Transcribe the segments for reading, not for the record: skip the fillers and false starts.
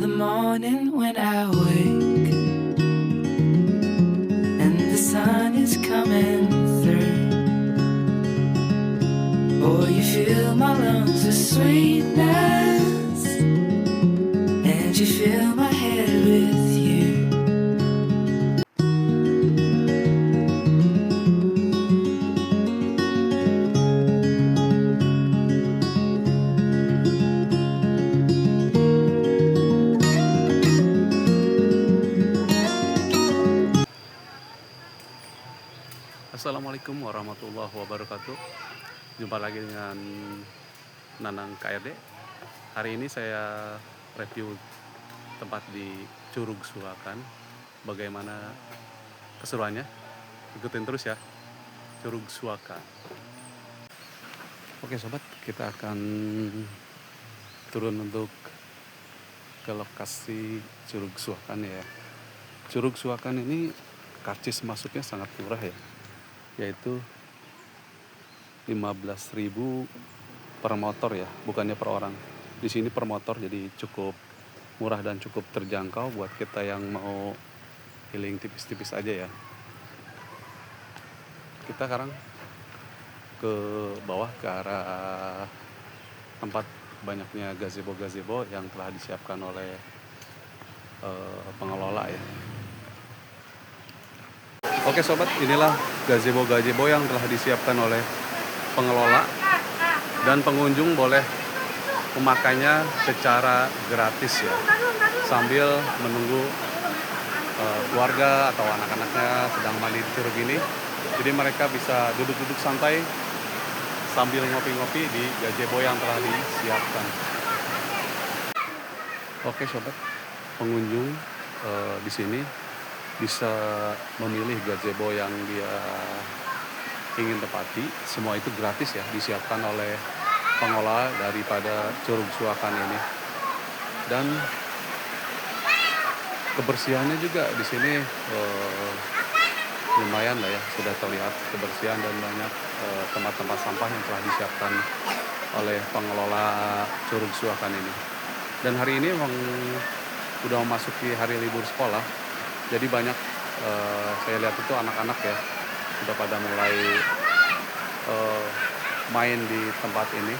the morning when I wake and the sun is coming through. Oh, you fill my lungs with sweetness and you fill my head with you. Assalamualaikum warahmatullahi wabarakatuh. Jumpa lagi dengan Nanang KRD. Hari ini saya review tempat di Curug Suakan. Bagaimana keseruannya? Ikutin terus ya, Curug Suakan. Oke sobat, kita akan turun untuk ke lokasi Curug Suakan ya. Curug Suakan ini karcis masuknya sangat murah ya, yaitu 15.000 per motor ya, bukannya per orang. Di sini per motor, jadi cukup murah dan cukup terjangkau buat kita yang mau healing tipis-tipis aja ya. Kita sekarang ke bawah ke arah tempat banyaknya gazebo-gazebo yang telah disiapkan oleh pengelola ya. Oke sobat, inilah gazebo-gazebo yang telah disiapkan oleh pengelola dan pengunjung boleh memakainya secara gratis ya, sambil menunggu keluarga atau anak-anaknya sedang mandi di curug ini. Jadi mereka bisa duduk-duduk santai sambil ngopi-ngopi di gazebo yang telah disiapkan. Oke sobat, pengunjung di sini bisa memilih gazebo yang dia ingin tepati. Semua itu gratis ya, disiapkan oleh pengelola daripada Curug Suakan ini. Dan kebersihannya juga di sini lumayan lah ya, sudah terlihat kebersihan dan banyak tempat-tempat sampah yang telah disiapkan oleh pengelola Curug Suakan ini. Dan hari ini memang udah memasuki hari libur sekolah, jadi banyak saya lihat itu anak-anak ya udah pada mulai main di tempat ini,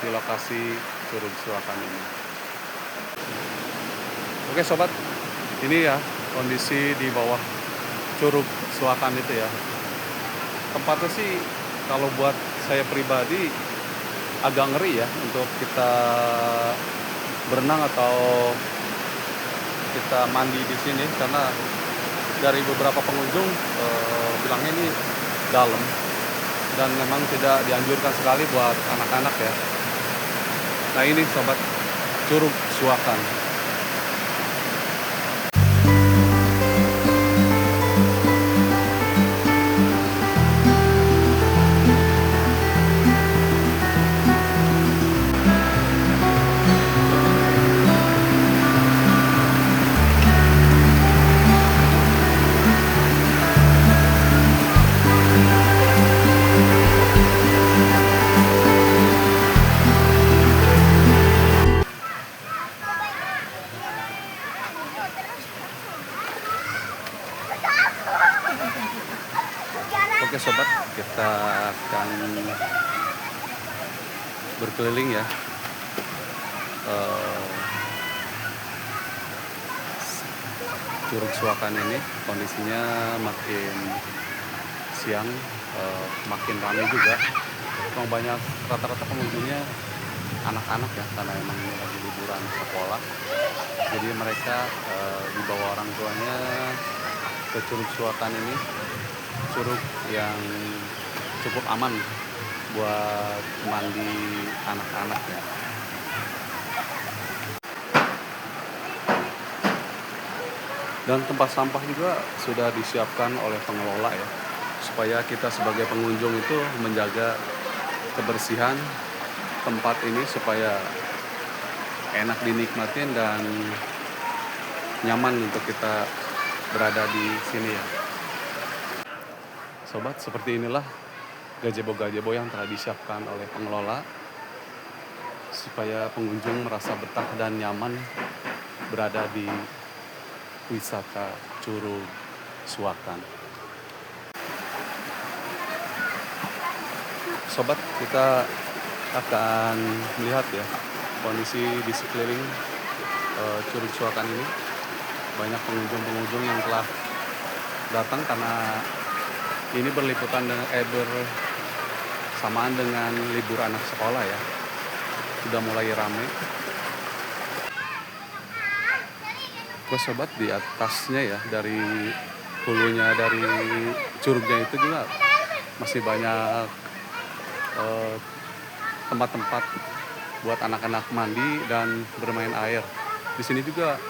di lokasi Curug Suakan ini. Oke sobat, ini ya kondisi di bawah Curug Suakan itu ya. Tempatnya sih kalau buat saya pribadi agak ngeri ya untuk kita berenang atau kita mandi di sini, karena dari beberapa pengunjung bilangnya ini dalam dan memang tidak dianjurkan sekali buat anak-anak ya. Nah ini sobat, Curug Suakan. Oke sobat, kita akan berkeliling ya Curug Suakan ini. Kondisinya makin siang makin ramai juga. Memang banyak, rata-rata pengunjungnya anak-anak ya, karena memang ini lagi liburan sekolah. Jadi mereka dibawa orang tuanya ke Curug Suakan ini. Curug yang cukup aman buat mandi anak-anak ya. Dan tempat sampah juga sudah disiapkan oleh pengelola ya, supaya kita sebagai pengunjung itu menjaga kebersihan tempat ini supaya enak dinikmatin dan nyaman untuk kita berada di sini ya. Sobat, seperti inilah gazebo-gazebo yang telah disiapkan oleh pengelola supaya pengunjung merasa betah dan nyaman berada di wisata Curug Suakan. Sobat, kita akan melihat ya kondisi di sekeliling Curug Suakan ini. Banyak pengunjung-pengunjung yang telah datang karena ini berliputan bersamaan dengan libur anak sekolah ya. Sudah mulai ramai. Terus sobat, di atasnya ya, dari hulunya dari curugnya itu juga masih banyak tempat-tempat buat anak-anak mandi dan bermain air. Di sini juga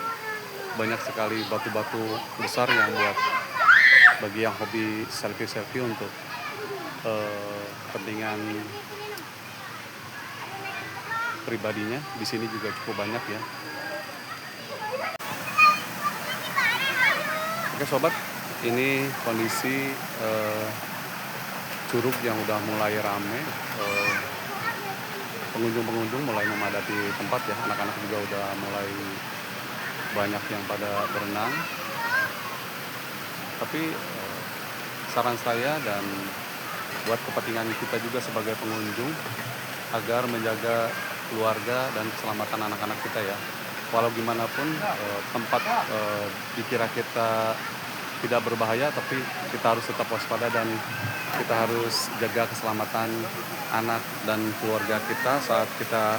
banyak sekali batu-batu besar yang buat bagi yang hobi selfie-selfie untuk kepentingan pribadinya. Di sini juga cukup banyak ya. Oke sobat, ini kondisi curug yang udah mulai rame. Pengunjung-pengunjung mulai memadati tempat ya. Anak-anak juga udah mulai banyak yang pada berenang. Tapi saran saya dan buat kepentingan kita juga sebagai pengunjung agar menjaga keluarga dan keselamatan anak-anak kita ya. Walau gimana pun tempat dikira kita tidak berbahaya, tapi kita harus tetap waspada dan kita harus jaga keselamatan anak dan keluarga kita saat kita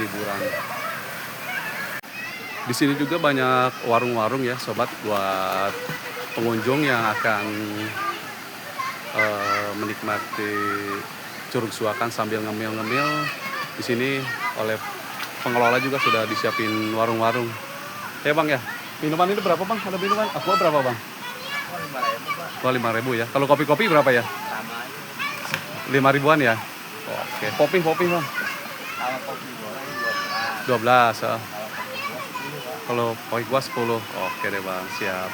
liburan. Di sini juga banyak warung-warung ya sobat, buat pengunjung yang akan menikmati Curug Suakan sambil ngemil-ngemil. Di sini oleh pengelola juga sudah disiapin warung-warung. Ya bang ya, minuman ini berapa bang? Ada minuman? Aqua berapa bang? Oh 5.000 ya. Kalau kopi-kopi berapa ya? 5.000-an ya? Oke. Kopi bang? Kalau kopi goreng 12. Kalau kopi gua 10. Oke deh bang, siap.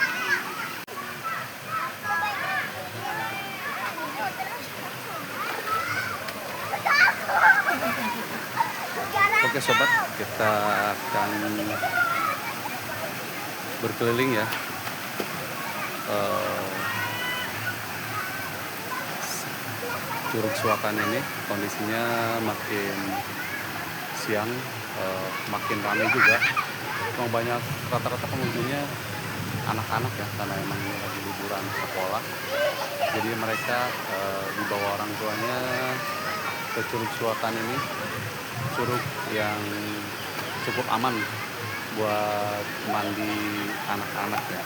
Oke sobat, kita akan berkeliling ya. Curug Suakan ini kondisinya makin siang makin ramai juga. Memang banyak, rata-rata pengunjungnya anak-anak ya, karena emang ini lagi liburan sekolah. Jadi mereka dibawa orang tuanya ke Curug Suakan ini. Curug yang cukup aman buat mandi anak-anak ya.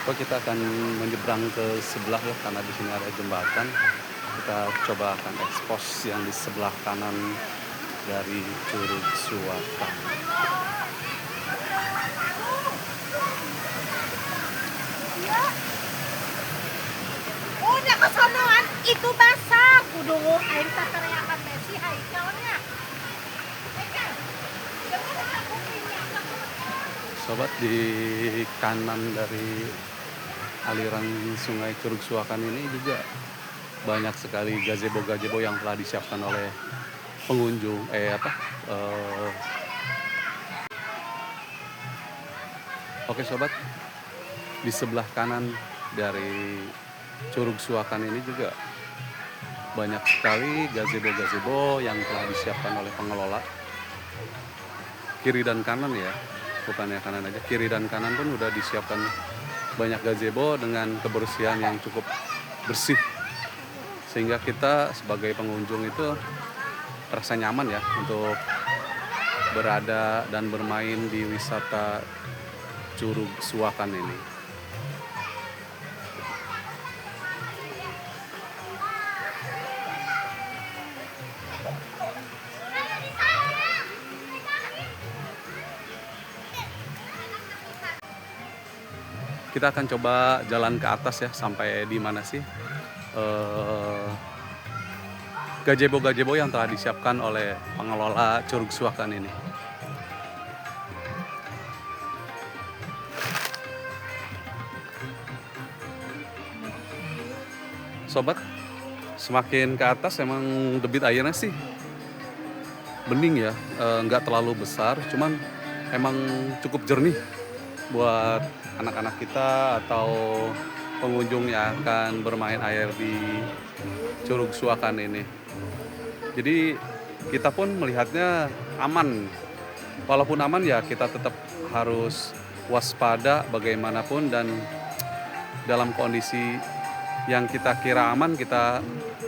Kita akan menyeberang ke sebelah ya, karena di sini ada jembatan. Kita coba akan ekspos yang di sebelah kanan dari Curug Suakan. Udah kesonoan itu basah, kudu aing tateriakan Messi haikalnya. Sobat, di kanan dari aliran sungai Curug Suakan ini juga banyak sekali gazebo-gazebo yang telah disiapkan oleh pengunjung. Oke sobat, di sebelah kanan dari Curug Suakan ini juga banyak sekali gazebo-gazebo yang telah disiapkan oleh pengelola. Kiri dan kanan ya, bukannya kanan aja, kiri dan kanan pun udah disiapkan banyak gazebo dengan kebersihan yang cukup bersih, sehingga kita sebagai pengunjung itu terasa nyaman ya untuk berada dan bermain di wisata Curug Suakan ini. Kita akan coba jalan ke atas ya, sampai di mana sih gazebo-gazebo yang telah disiapkan oleh pengelola Curug Suakan ini. Sobat, semakin ke atas emang debit airnya sih bening ya, nggak terlalu besar, cuman emang cukup jernih buat anak-anak kita atau pengunjung yang akan bermain air di Curug Suakan ini. Jadi kita pun melihatnya aman. Walaupun aman ya kita tetap harus waspada bagaimanapun, dan dalam kondisi yang kita kira aman kita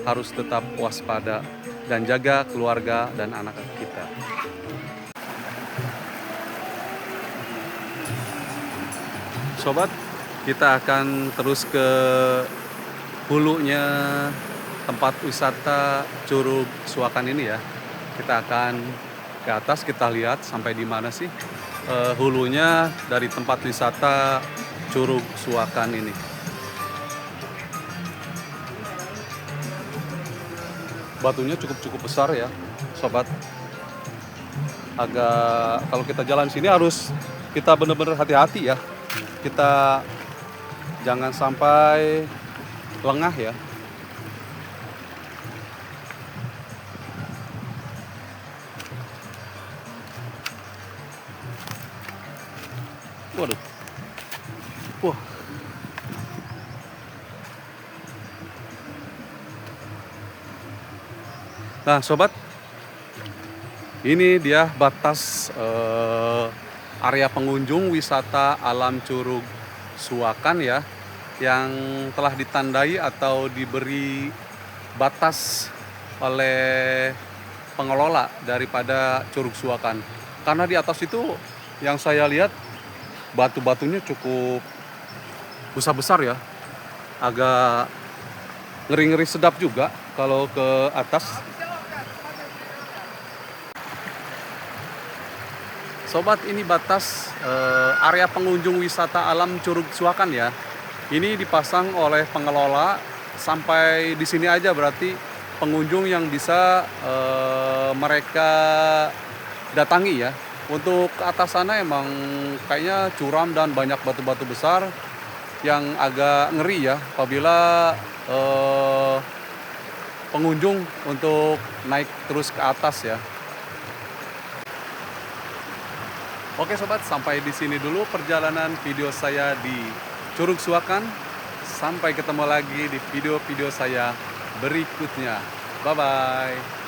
harus tetap waspada dan jaga keluarga dan anak kita. Sobat, kita akan terus ke hulunya tempat wisata Curug Suakan ini ya. Kita akan ke atas, kita lihat sampai di mana sih hulunya dari tempat wisata Curug Suakan ini. Batunya cukup besar ya, sobat. Agak kalau kita jalan sini harus kita benar-benar hati-hati ya. Kita jangan sampai lengah ya. Waduh. Wah. Nah, sobat, ini dia batas area pengunjung wisata alam Curug Suakan ya, yang telah ditandai atau diberi batas oleh pengelola daripada Curug Suakan. Karena di atas itu yang saya lihat batu-batunya cukup besar-besar ya, agak ngeri-ngeri sedap juga kalau ke atas. Sobat, ini batas area pengunjung wisata alam Curug Suakan ya. Ini dipasang oleh pengelola sampai di sini aja, berarti pengunjung yang bisa mereka datangi ya. Untuk ke atas sana emang kayaknya curam dan banyak batu-batu besar yang agak ngeri ya apabila pengunjung untuk naik terus ke atas ya. Oke sobat, sampai di sini dulu perjalanan video saya di Curug Suakan. Sampai ketemu lagi di video-video saya berikutnya. Bye-bye.